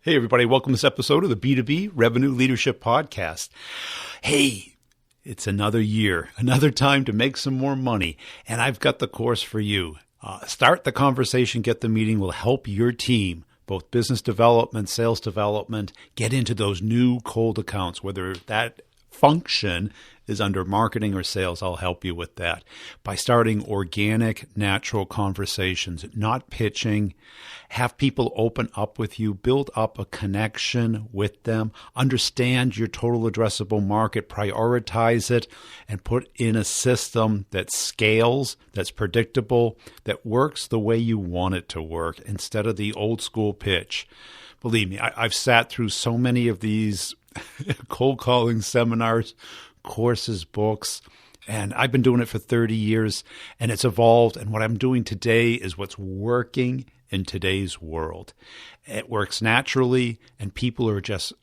Hey, everybody. Welcome to this episode of the B2B Revenue Leadership Podcast. Hey, it's another year, another time to make some more money, and I've got the course for you. Start the conversation, get the meeting will help your team, both business development, sales development, get into those new cold accounts, whether that function is under marketing or sales. I'll help you with that by starting organic, natural conversations, not pitching. Have people open up with you, build up a connection with them, understand your total addressable market, prioritize it, and put in a system that scales, that's predictable, that works the way you want it to work instead of the old school pitch. Believe me, I've sat through so many of these cold calling seminars, courses, books, and I've been doing it for 30 years, and it's evolved. And what I'm doing today is what's working in today's world. It works naturally, and people are just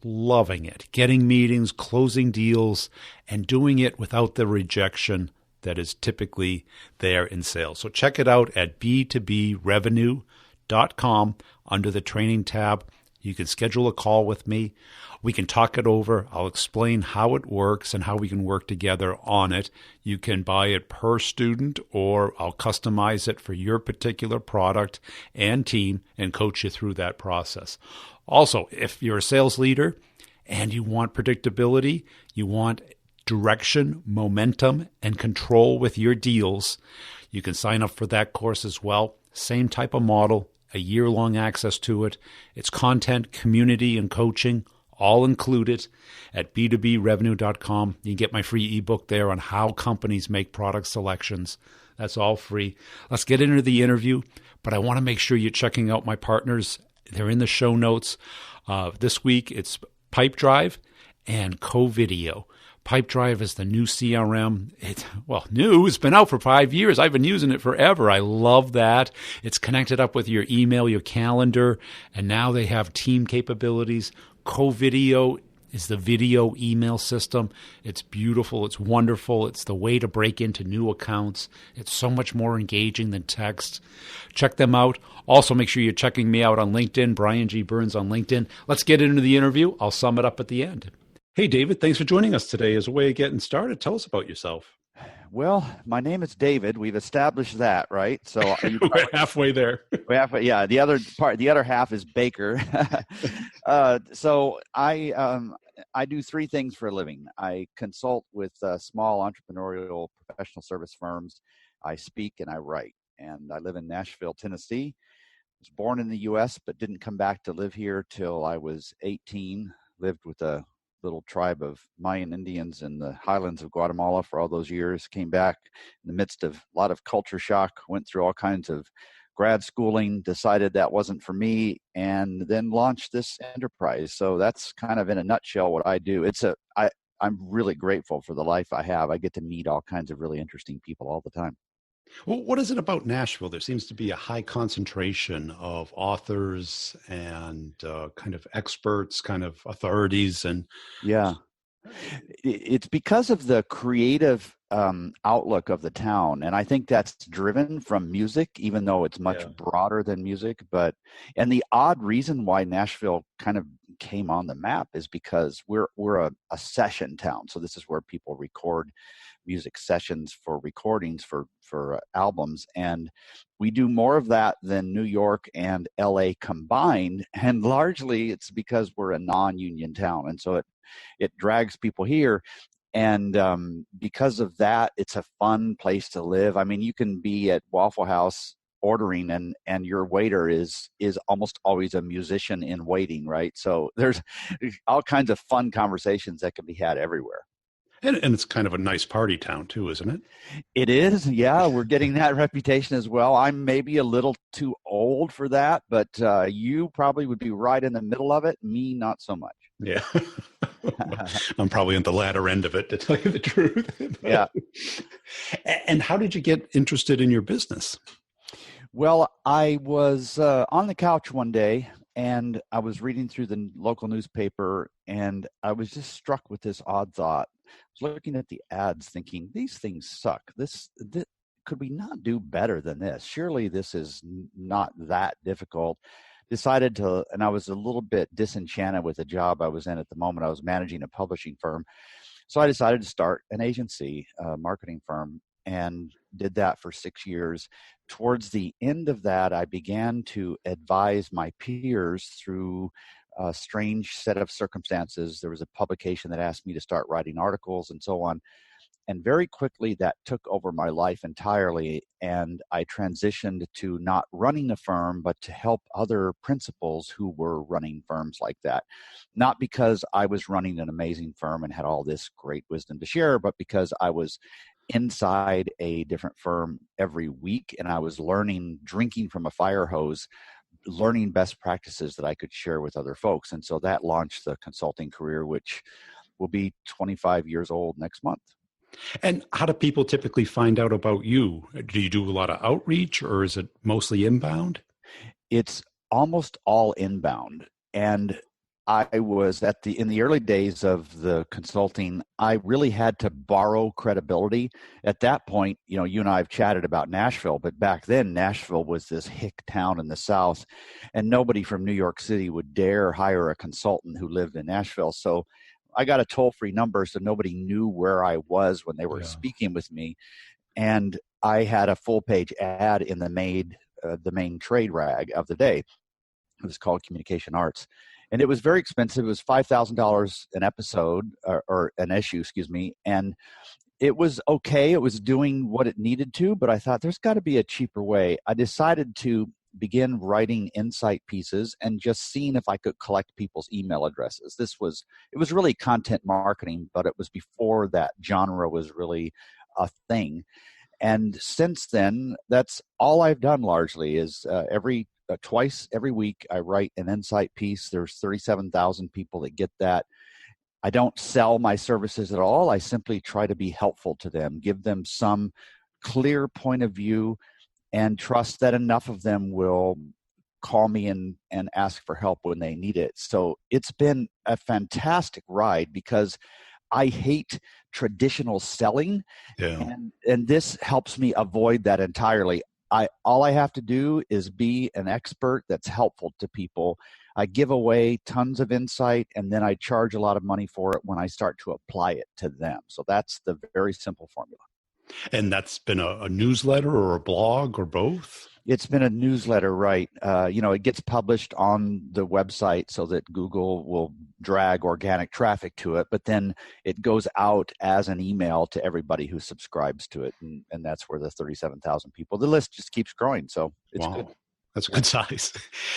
loving it, getting meetings, closing deals, and doing it without the rejection that is typically there in sales. So check it out at b2brevenue.com under the training tab. You can schedule a call with me. We can talk it over. I'll explain how it works and how we can work together on it. You can buy it per student, or I'll customize it for your particular product and team and coach you through that process. Also, if you're a sales leader and you want predictability, you want direction, momentum, and control with your deals, you can sign up for that course as well. Same type of model. A year-long access to it. It's content, community, and coaching, all included at b2brevenue.com. You can get my free ebook there on how companies make product selections. That's all free. Let's get into the interview, but I want to make sure you're checking out my partners. They're in the show notes. This week, it's Pipedrive and CoVideo. Pipedrive is the new CRM. It's been out for 5 years. I've been using it forever. I love that. It's connected up with your email, your calendar, and now they have team capabilities. CoVideo is the video email system. It's beautiful. It's wonderful. It's the way to break into new accounts. It's so much more engaging than text. Check them out. Also, make sure you're checking me out on LinkedIn, Brian G. Burns on LinkedIn. Let's get into the interview. I'll sum it up at the end. Hey, David, thanks for joining us today. As a way of getting started, tell us about yourself. Well, my name is David. We've established that, right? So we're halfway there. We're halfway, yeah. The other half is Baker. So I do three things for a living. I consult with small entrepreneurial professional service firms. I speak and I write. And I live in Nashville, Tennessee. I was born in the U.S., but didn't come back to live here till I was 18. Lived with a little tribe of Mayan Indians in the highlands of Guatemala for all those years, came back in the midst of a lot of culture shock, went through all kinds of grad schooling, decided that wasn't for me, and then launched this enterprise. So that's kind of in a nutshell what I do. I'm really grateful for the life I have. I get to meet all kinds of really interesting people all the time. Well, what is it about Nashville? There seems to be a high concentration of authors and kind of experts, kind of authorities. And yeah, it's because of the creative outlook of the town. And I think that's driven from music, even though it's much broader than music. And the odd reason why Nashville kind of came on the map is because we're a session town. So this is where people record music sessions for recordings for albums, and we do more of that than New York and LA combined, and largely it's because we're a non-union town, and so it drags people here. And because of that, it's a fun place to live. I mean, you can be at Waffle House ordering and your waiter is almost always a musician in waiting, right? So there's all kinds of fun conversations that can be had everywhere. And it's kind of a nice party town too, isn't it? It is. Yeah, we're getting that reputation as well. I'm maybe a little too old for that, but you probably would be right in the middle of it. Me, not so much. Yeah. I'm probably on the latter end of it, to tell you the truth. Yeah. And how did you get interested in your business? Well, I was on the couch one day and I was reading through the local newspaper and I was just struck with this odd thought. I was looking at the ads thinking, these things suck. This could we not do better than this? Surely this is not that difficult. decided to, and I was a little bit disenchanted with the job I was in at the moment. I was managing a publishing firm. So I decided to start an agency, a marketing firm, and did that for 6 years. Towards the end of that, I began to advise my peers through a strange set of circumstances. There was a publication that asked me to start writing articles and so on. And very quickly that took over my life entirely. And I transitioned to not running a firm, but to help other principals who were running firms like that. Not because I was running an amazing firm and had all this great wisdom to share, but because I was inside a different firm every week and I was learning, drinking from a fire hose, learning best practices that I could share with other folks. And so that launched the consulting career, which will be 25 years old next month. And how do people typically find out about you? Do you do a lot of outreach, or is it mostly inbound? It's almost all inbound. And I was in the early days of the consulting, I really had to borrow credibility. At that point, you and I have chatted about Nashville, but back then Nashville was this hick town in the South, and nobody from New York City would dare hire a consultant who lived in Nashville. So I got a toll-free number, so nobody knew where I was when they were speaking with me. And I had a full-page ad in the main trade rag of the day. It was called Communication Arts. And it was very expensive. It was $5,000 an episode, or an issue, excuse me. And it was okay. It was doing what it needed to, but I thought there's got to be a cheaper way. I decided to begin writing insight pieces and just seeing if I could collect people's email addresses. It was really content marketing, but it was before that genre was really a thing. And since then, that's all I've done largely is twice every week, I write an insight piece. There's 37,000 people that get that. I don't sell my services at all. I simply try to be helpful to them, give them some clear point of view, and trust that enough of them will call me and ask for help when they need it. So it's been a fantastic ride because I hate traditional selling, and this helps me avoid that entirely. All I have to do is be an expert that's helpful to people. I give away tons of insight, and then I charge a lot of money for it when I start to apply it to them. So that's the very simple formula. And that's been a newsletter or a blog or both? It's been a newsletter, right? It gets published on the website so that Google will drag organic traffic to it, but then it goes out as an email to everybody who subscribes to it. And that's where the 37,000 people, the list just keeps growing. So it's good. That's a good size.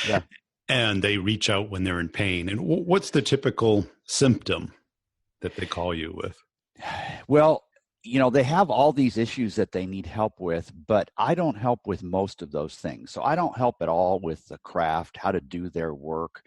Yeah. And they reach out when they're in pain. And what's the typical symptom that they call you with? Well, they have all these issues that they need help with, but I don't help with most of those things. So I don't help at all with the craft, how to do their work.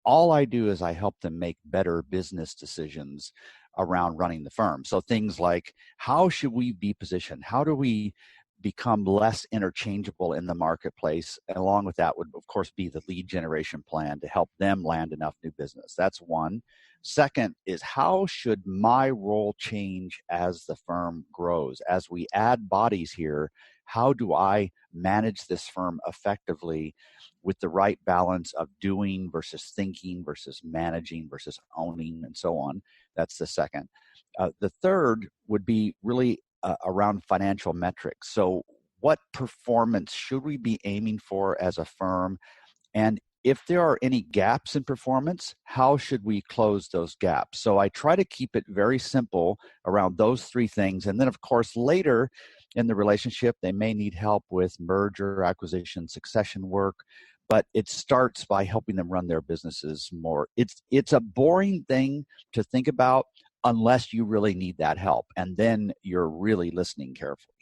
All I do is I help them make better business decisions around running the firm. So things like, how should we be positioned? How do we become less interchangeable in the marketplace? And along with that would, of course, be the lead generation plan to help them land enough new business. That's one. Second is, how should my role change as the firm grows? As we add bodies here, how do I manage this firm effectively with the right balance of doing versus thinking versus managing versus owning and so on? That's the second. The third would be really around financial metrics. So what performance should we be aiming for as a firm? And if there are any gaps in performance, how should we close those gaps? So I try to keep it very simple around those three things. And then, of course, later in the relationship, they may need help with merger, acquisition, succession work. But it starts by helping them run their businesses more. It's a boring thing to think about unless you really need that help. And then you're really listening carefully.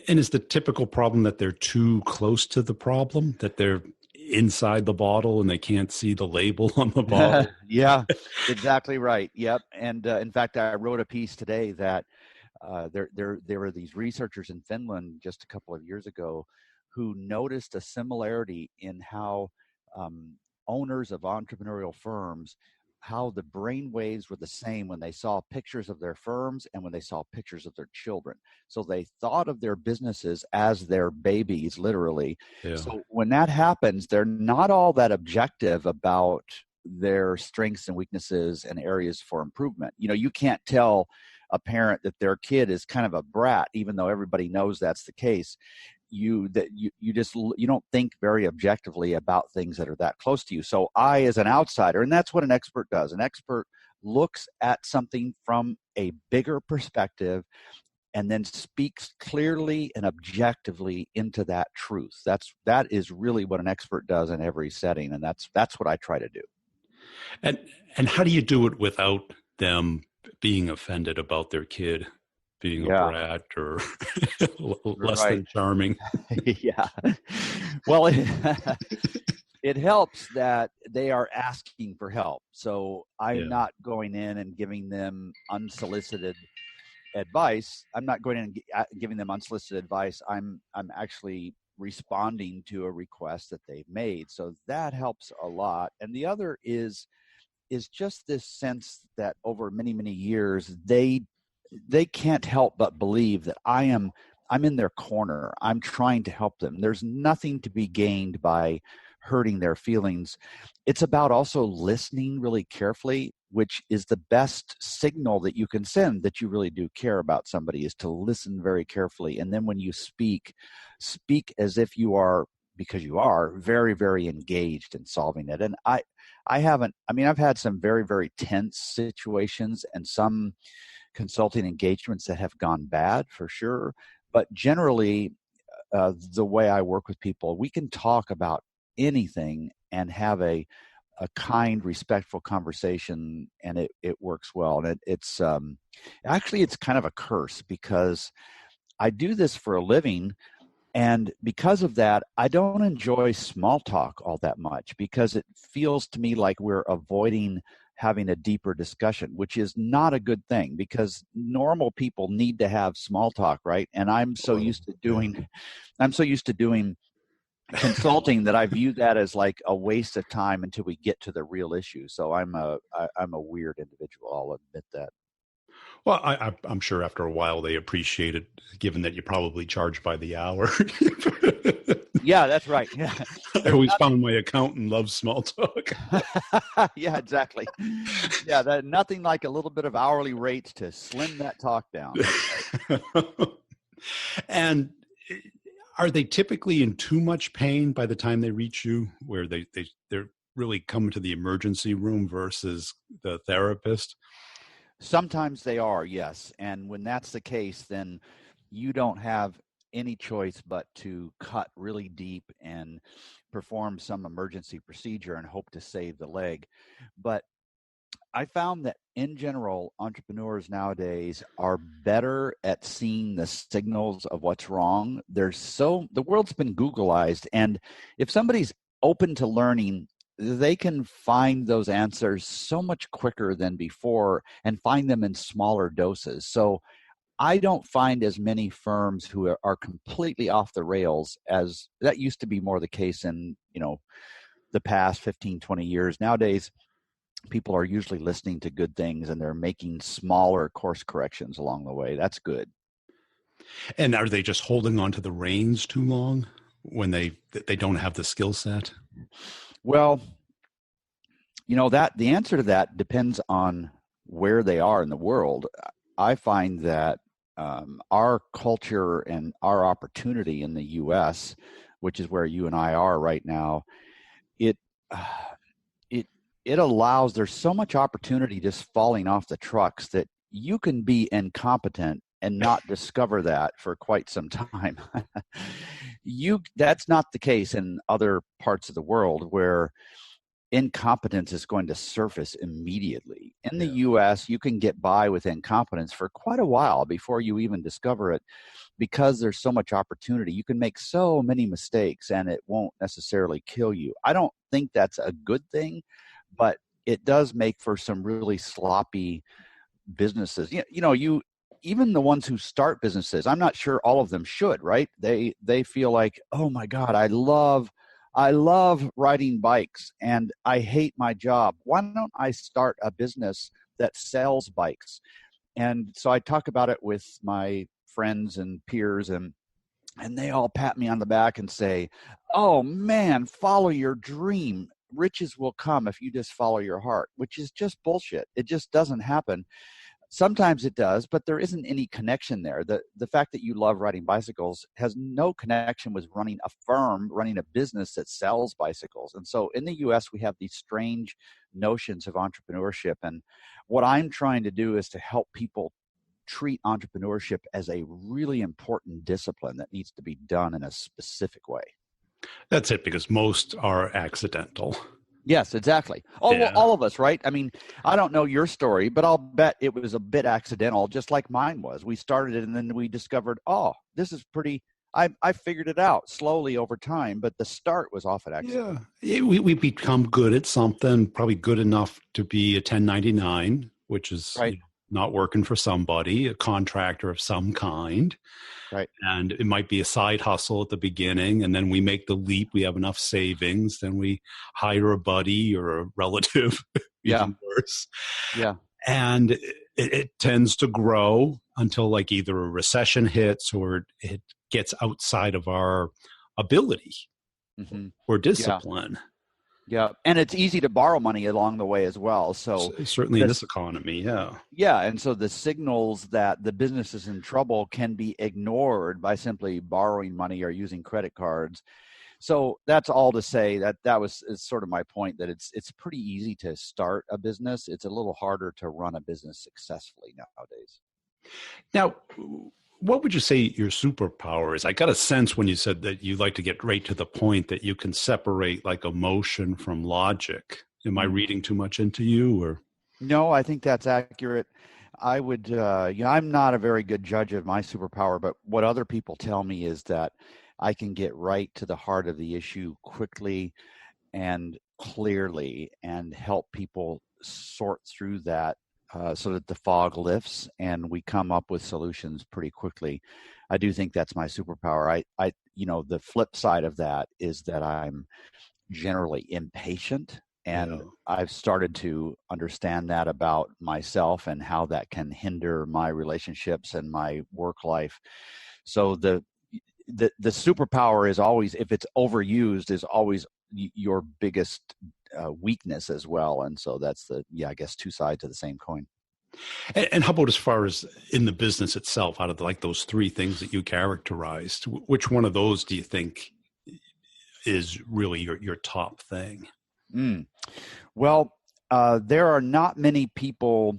And is the typical problem that they're too close to the problem, that they're inside the bottle and they can't see the label on the bottle? Yeah, exactly right. Yep. And in fact, I wrote a piece today that there were these researchers in Finland just a couple of years ago who noticed a similarity in how owners of entrepreneurial firms how the brain waves were the same when they saw pictures of their firms and when they saw pictures of their children. So they thought of their businesses as their babies, literally. Yeah. So when that happens, they're not all that objective about their strengths and weaknesses and areas for improvement. You can't tell a parent that their kid is kind of a brat, even though everybody knows that's the case. You don't think very objectively about things that are that close to you. So I, as an outsider, and that's what an expert does. An expert looks at something from a bigger perspective and then speaks clearly and objectively into that truth. That is really what an expert does in every setting, and that's what I try to do. And how do you do it without them being offended about their kid being a brat or less than charming? Yeah. Well, it helps that they are asking for help. So I'm not going in and giving them unsolicited advice. I'm not going in and giving them unsolicited advice. I'm actually responding to a request that they've made. So that helps a lot. And the other is just this sense that over many, many years, they can't help but believe that I'm in their corner. I'm trying to help them. There's nothing to be gained by hurting their feelings. It's about also listening really carefully, which is the best signal that you can send that you really do care about somebody, is to listen very carefully. And then when you speak as if you are, because you are very, very engaged in solving it. And I've had some very, very tense situations and some consulting engagements that have gone bad for sure. But generally, the way I work with people, we can talk about anything and have a kind, respectful conversation, and it works well. And it's actually, it's kind of a curse because I do this for a living. And because of that, I don't enjoy small talk all that much because it feels to me like we're avoiding having a deeper discussion, which is not a good thing because normal people need to have small talk, right? And I'm so used to doing consulting that I view that as like a waste of time until we get to the real issue. So I'm a weird individual. I'll admit that. Well, I'm sure after a while they appreciate it, given that you probably charge by the hour. Yeah, that's right. Yeah, I always found my accountant loves small talk. Yeah, exactly. Yeah, nothing like a little bit of hourly rates to slim that talk down. And are they typically in too much pain by the time they reach you, where they're really coming to the emergency room versus the therapist? Sometimes they are, yes. And when that's the case, then you don't have any choice but to cut really deep and perform some emergency procedure and hope to save the leg. But I found that in general, entrepreneurs nowadays are better at seeing the signals of what's wrong. The world's been Googleized, and if somebody's open to learning, they can find those answers so much quicker than before and find them in smaller doses. So I don't find as many firms who are completely off the rails, as that used to be more the case in, the past 15, 20 years. Nowadays, people are usually listening to good things and they're making smaller course corrections along the way. That's good. And are they just holding on to the reins too long when they don't have the skill set? Well, the answer to that depends on where they are in the world. I find that our culture and our opportunity in the U.S., which is where you and I are right now, it allows, there's so much opportunity just falling off the trucks that you can be incompetent and not discover that for quite some time. That's not the case in other parts of the world where incompetence is going to surface immediately. In the US, you can get by with incompetence for quite a while before you even discover it, because there's so much opportunity. You can make so many mistakes and it won't necessarily kill you. I don't think that's a good thing, but it does make for some really sloppy businesses. Even the ones who start businesses, I'm not sure all of them should, right? They feel like, oh my God, I love I love riding bikes and I hate my job. Why don't I start a business that sells bikes? And so I talk about it with my friends and peers, and they all pat me on the back and say, "Oh man, follow your dream. Riches will come if you just follow your heart," which is just bullshit. It just doesn't happen. Sometimes it does, but there isn't any connection there. The fact that you love riding bicycles has no connection with running a firm, running a business that sells bicycles. And so in the US, we have these strange notions of entrepreneurship. And what I'm trying to do is to help people treat entrepreneurship as a really important discipline that needs to be done in a specific way. That's it, because most are accidental. Yes, exactly. All of us, right? I mean, I don't know your story, but I'll bet it was a bit accidental, just like mine was. We started it and then we discovered, oh, this is pretty, I figured it out slowly over time, but the start was often accidental. Yeah, we become good at something, probably good enough to be a 1099, which is right. Not working for somebody, a contractor of some kind. Right. And it might be a side hustle at the beginning, and then we make the leap. We have enough savings, then we hire a buddy or a relative, even worse. Yeah. And it tends to grow until like either a recession hits or it gets outside of our ability or discipline. Yeah, and it's easy to borrow money along the way as well. So certainly in this economy, yeah, and so the signals that the business is in trouble can be ignored by simply borrowing money or using credit cards. So that's all to say that was sort of my point, that it's pretty easy to start a business. It's a little harder to run a business successfully nowadays. Now, what would you say your superpower is? I got a sense when you said that you like to get right to the point, that you can separate like emotion from logic. Am I reading too much into you, or? No, I think that's accurate. I would, I'm not a very good judge of my superpower, but what other people tell me is that I can get right to the heart of the issue quickly and clearly and help people sort through that. So that the fog lifts and we come up with solutions pretty quickly. I do think that's my superpower. I the flip side of that is that I'm generally impatient, and I've started to understand that about myself and how that can hinder my relationships and my work life. So the superpower is always, if it's overused, is always your biggest weakness as well. And so that's I guess two sides of the same coin. And how about as far as in the business itself, out of like those three things that you characterized, which one of those do you think is really your top thing? Well, there are not many people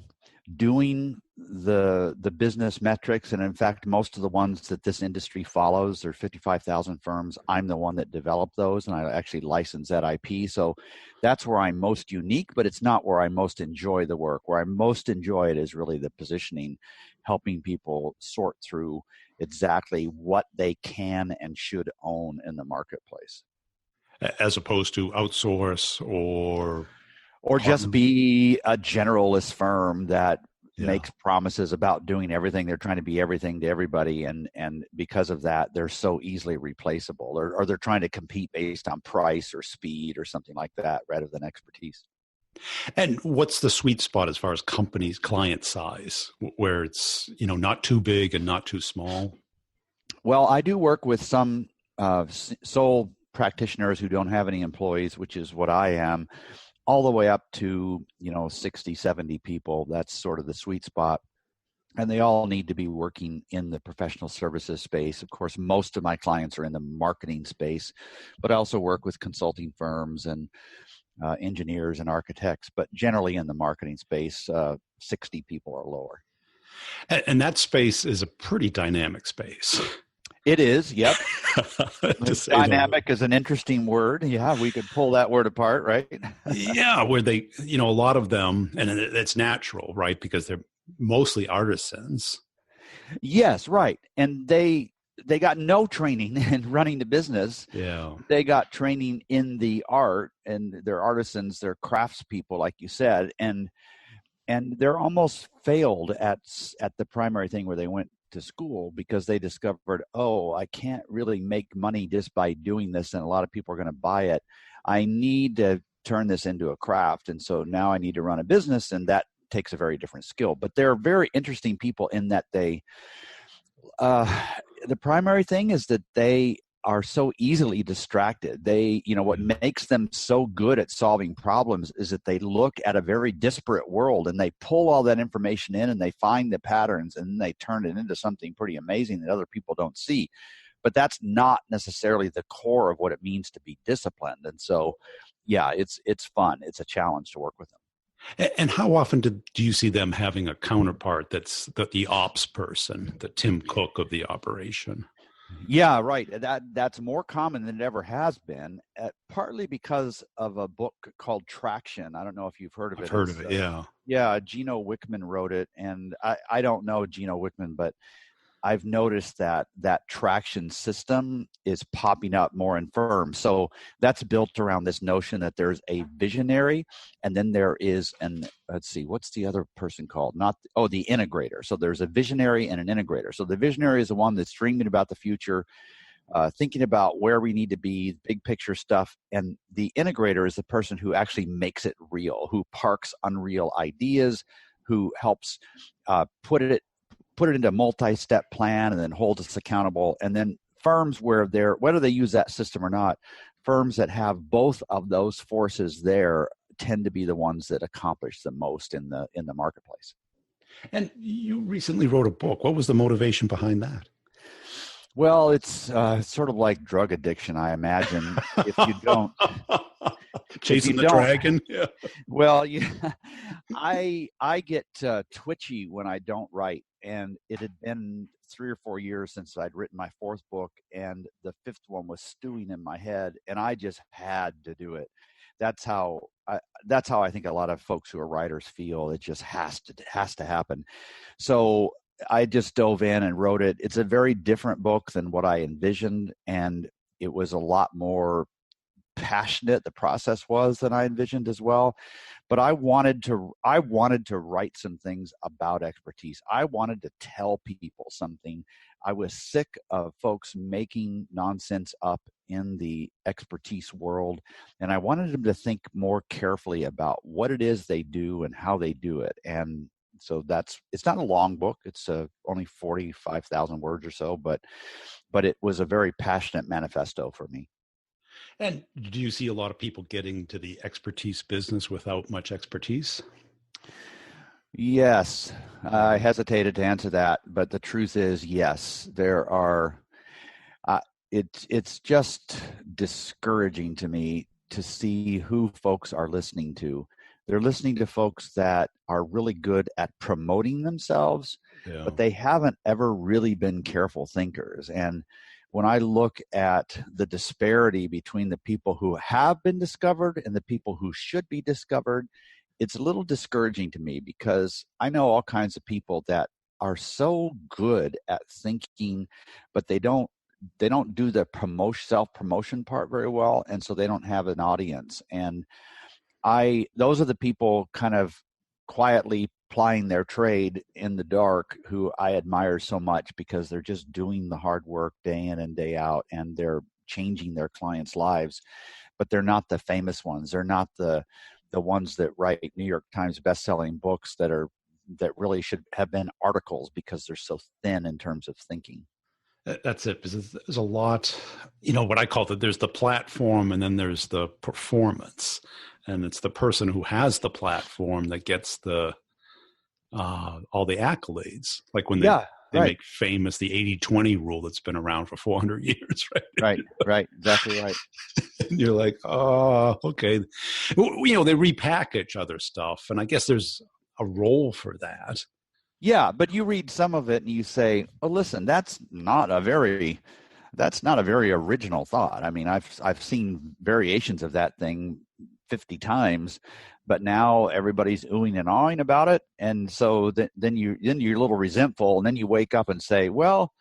doing the business metrics, and in fact most of the ones that this industry follows, there are 55,000 firms. I'm the one that developed those, and I actually license that IP, so that's where I'm most unique, but it's not where I most enjoy the work. Where I most enjoy it is really the positioning, helping people sort through exactly what they can and should own in the marketplace, as opposed to outsource or just be a generalist firm that makes promises about doing everything. They're trying to be everything to everybody, and because of that, they're so easily replaceable, or they're trying to compete based on price or speed or something like that rather than expertise. And what's the sweet spot as far as companies' client size, where it's not too big and not too small? Well, I do work with some sole practitioners who don't have any employees, which is what I am, all the way up to 60, 70 people. That's sort of the sweet spot. And they all need to be working in the professional services space. Of course, most of my clients are in the marketing space, but I also work with consulting firms and engineers and architects, but generally in the marketing space, 60 people or lower. And that space is a pretty dynamic space. It is, yep. Dynamic is an interesting word. Yeah, we could pull that word apart, right? Yeah, where they, a lot of them, and it's natural, right? Because they're mostly artisans. Yes, right. And they got no training in running the business. Yeah. They got training in the art, and they're artisans, they're craftspeople, like you said, and they're almost failed at the primary thing where they went to school because they discovered, oh, I can't really make money just by doing this, and a lot of people are going to buy it. I need to turn this into a craft, and so now I need to run a business, and that takes a very different skill. But they're very interesting people in that they, the primary thing is that they are so easily distracted. They, what makes them so good at solving problems is that they look at a very disparate world and they pull all that information in and they find the patterns and then they turn it into something pretty amazing that other people don't see. But that's not necessarily the core of what it means to be disciplined. And so, yeah, it's fun. It's a challenge to work with them. And how often do you see them having a counterpart that's the ops person, the Tim Cook of the operation? Yeah, right. That's more common than it ever has been, partly because of a book called Traction. I don't know if you've heard of it. I've heard of it, yeah. Yeah, Gino Wickman wrote it, and I don't know Gino Wickman, but I've noticed that traction system is popping up more in firms. So that's built around this notion that there's a visionary, and then there is let's see, what's the other person called? The integrator. So there's a visionary and an integrator. So the visionary is the one that's dreaming about the future, thinking about where we need to be, big picture stuff. And the integrator is the person who actually makes it real, who parks unreal ideas, who helps put it into a multi-step plan and then holds us accountable. And then firms whether they use that system or not, firms that have both of those forces there tend to be the ones that accomplish the most in the marketplace. And you recently wrote a book. What was the motivation behind that? Well, it's sort of like drug addiction, I imagine. If you don't chasing the dragon. Yeah. Well, yeah, I get twitchy when I don't write, and it had been 3 or 4 years since I'd written my 4th book, and the 5th one was stewing in my head, and I just had to do it. That's how I think a lot of folks who are writers feel. It just has to happen. So I just dove in and wrote it. It's a very different book than what I envisioned, and it was a lot more passionate, the process was, than I envisioned as well. But I wanted to write some things about expertise. I wanted to tell people something. I was sick of folks making nonsense up in the expertise world, and I wanted them to think more carefully about what it is they do and how they do it. And so it's not a long book. It's only 45,000 words or so, but it was a very passionate manifesto for me. And do you see a lot of people getting to the expertise business without much expertise? Yes. I hesitated to answer that, but the truth is, yes, there are. It's just discouraging to me to see who folks are listening to. They're listening to folks that are really good at promoting themselves, but they haven't ever really been careful thinkers. And when I look at the disparity between the people who have been discovered and the people who should be discovered, it's a little discouraging to me, because I know all kinds of people that are so good at thinking, but they don't do the self-promotion part very well, and so they don't have an audience. And those are the people kind of quietly plying their trade in the dark who I admire so much, because they're just doing the hard work day in and day out, and they're changing their clients' lives. But they're not the famous ones. They're not the ones that write New York Times best-selling books that really should have been articles, because they're so thin in terms of thinking. That's it. Because there's a lot, what I call there's the platform and then there's the performance. And it's the person who has the platform that gets all the accolades. Like when they make famous the 80-20 rule that's been around for 400 years, right? Right. Exactly right. And you're like, oh, okay. They repackage other stuff. And I guess there's a role for that. Yeah, but you read some of it and you say, "Oh, listen, that's not a very original thought." I mean, I've seen variations of that thing 50 times, but now everybody's oohing and awing about it, and so then you're a little resentful, and then you wake up and say, "Well,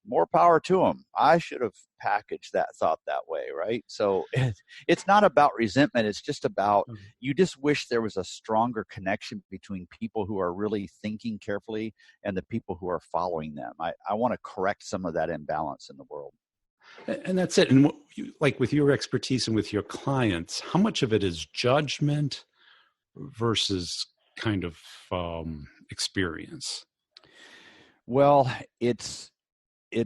more power to them. I should have packaged that thought that way, right? So it's not about resentment. It's just about, you just wish there was a stronger connection between people who are really thinking carefully and the people who are following them. I want to correct some of that imbalance in the world. And that's it. And like with your expertise and with your clients, how much of it is judgment versus kind of experience? Well, it's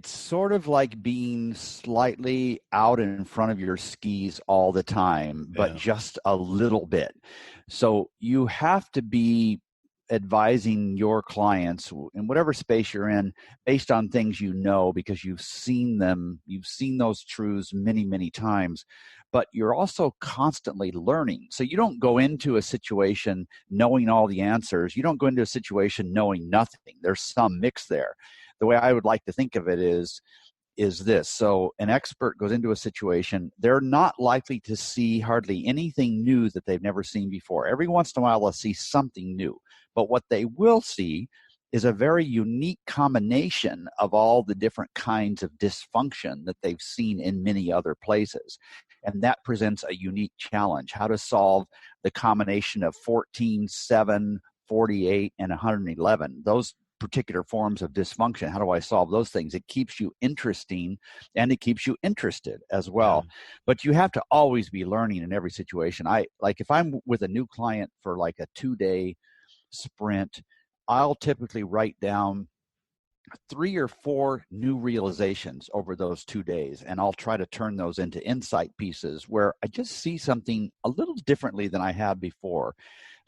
sort of like being slightly out in front of your skis all the time, but just a little bit. So you have to be advising your clients in whatever space you're in based on things you know, because you've seen them, you've seen those truths many, many times, but you're also constantly learning. So you don't go into a situation knowing all the answers. You don't go into a situation knowing nothing. There's some mix there. The way I would like to think of it is this. So an expert goes into a situation, they're not likely to see hardly anything new that they've never seen before. Every once in a while, they'll see something new. But what they will see is a very unique combination of all the different kinds of dysfunction that they've seen in many other places. And that presents a unique challenge, how to solve the combination of 14, 7, 48, and 111. Those particular forms of dysfunction. How do I solve those things? It keeps you interesting and it keeps you interested as well. But you have to always be learning in every situation. If I'm with a new client for like a 2-day sprint, I'll typically write down 3 or 4 new realizations over those 2 days, and I'll try to turn those into insight pieces where I just see something a little differently than I have before.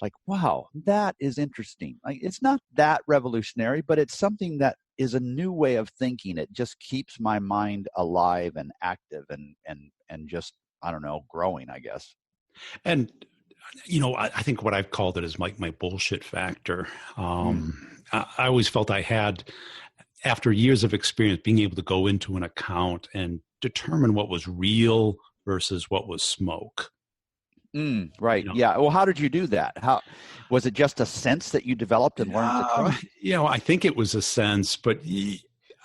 Like, wow, that is interesting. Like, it's not that revolutionary, but it's something that is a new way of thinking. It just keeps my mind alive and active and just, I don't know, growing, I guess. And I think what I've called it is my bullshit factor. I always felt I had, after years of experience, being able to go into an account and determine what was real versus what was smoke. Right. Yeah. Well, how did you do that? How was it? Just a sense that you developed and learned to trust? I think it was a sense, but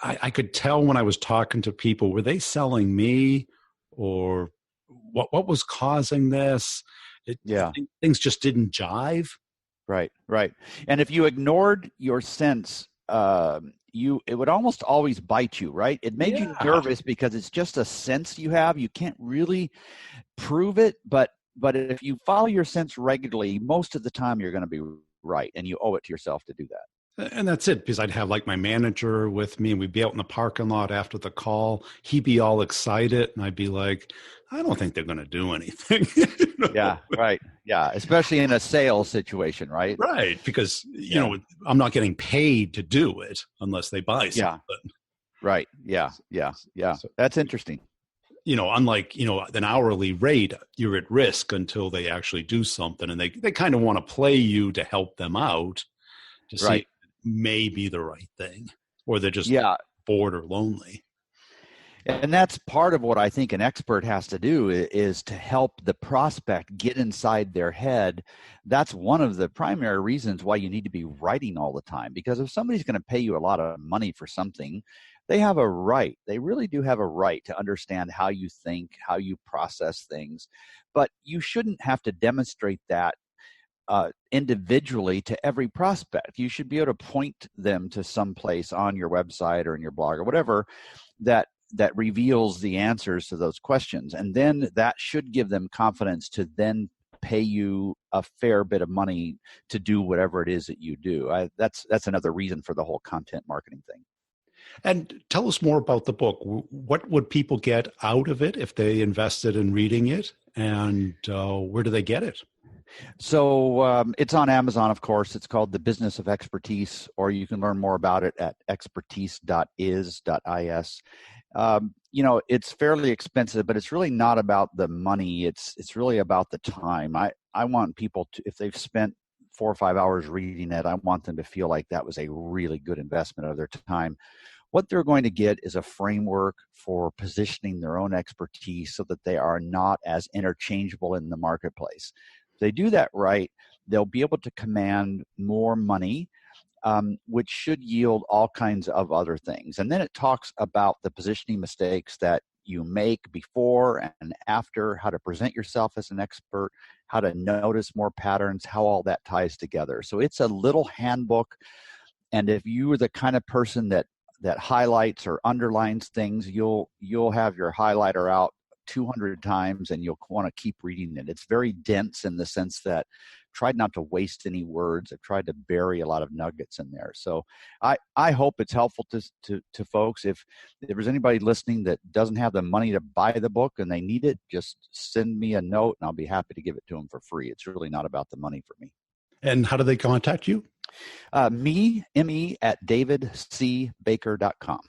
I could tell when I was talking to people, were they selling me, or what was causing this? Things just didn't jive. Right. And if you ignored your sense, it would almost always bite you, right? It made you nervous because it's just a sense you have. You can't really prove it, but if you follow your sense regularly, most of the time you're going to be right, and you owe it to yourself to do that. And that's it, because I'd have like my manager with me, and we'd be out in the parking lot after the call. He'd be all excited, and I'd be like, I don't think they're going to do anything. Yeah, right. Yeah, especially in a sales situation, right? Right, because, I'm not getting paid to do it unless they buy something. Right. Yeah. So, that's interesting. Unlike, an hourly rate, you're at risk until they actually do something, and they kind of want to play you to help them out to see if it may be the right thing, or they're just bored or lonely. And that's part of what I think an expert has to do, is to help the prospect get inside their head. That's one of the primary reasons why you need to be writing all the time, because if somebody's going to pay you a lot of money for something, they have a right. They really do have a right to understand how you think, how you process things. But you shouldn't have to demonstrate that individually to every prospect. You should be able to point them to some place on your website or in your blog or whatever that reveals the answers to those questions. And then that should give them confidence to then pay you a fair bit of money to do whatever it is that you do. That's another reason for the whole content marketing thing. And tell us more about the book. What would people get out of it if they invested in reading it? And where do they get it? So it's on Amazon, of course. It's called The Business of Expertise, or you can learn more about it at expertise.is. It's fairly expensive, but it's really not about the money. It's really about the time. I want people to, if they've spent 4 or 5 hours reading it, I want them to feel like that was a really good investment of their time. What they're going to get is a framework for positioning their own expertise so that they are not as interchangeable in the marketplace. If they do that right, they'll be able to command more money which should yield all kinds of other things. And then it talks about the positioning mistakes that you make before and after, how to present yourself as an expert, how to notice more patterns, how all that ties together. So it's a little handbook. And if you are the kind of person that highlights or underlines things, you'll have your highlighter out 200 times and you'll want to keep reading it. It's very dense in the sense that I've tried not to waste any words. I've tried to bury a lot of nuggets in there. So I hope it's helpful to folks. If there's anybody listening that doesn't have the money to buy the book and they need it, just send me a note and I'll be happy to give it to them for free. It's really not about the money for me. And how do they contact you? Me at davidcbaker.com.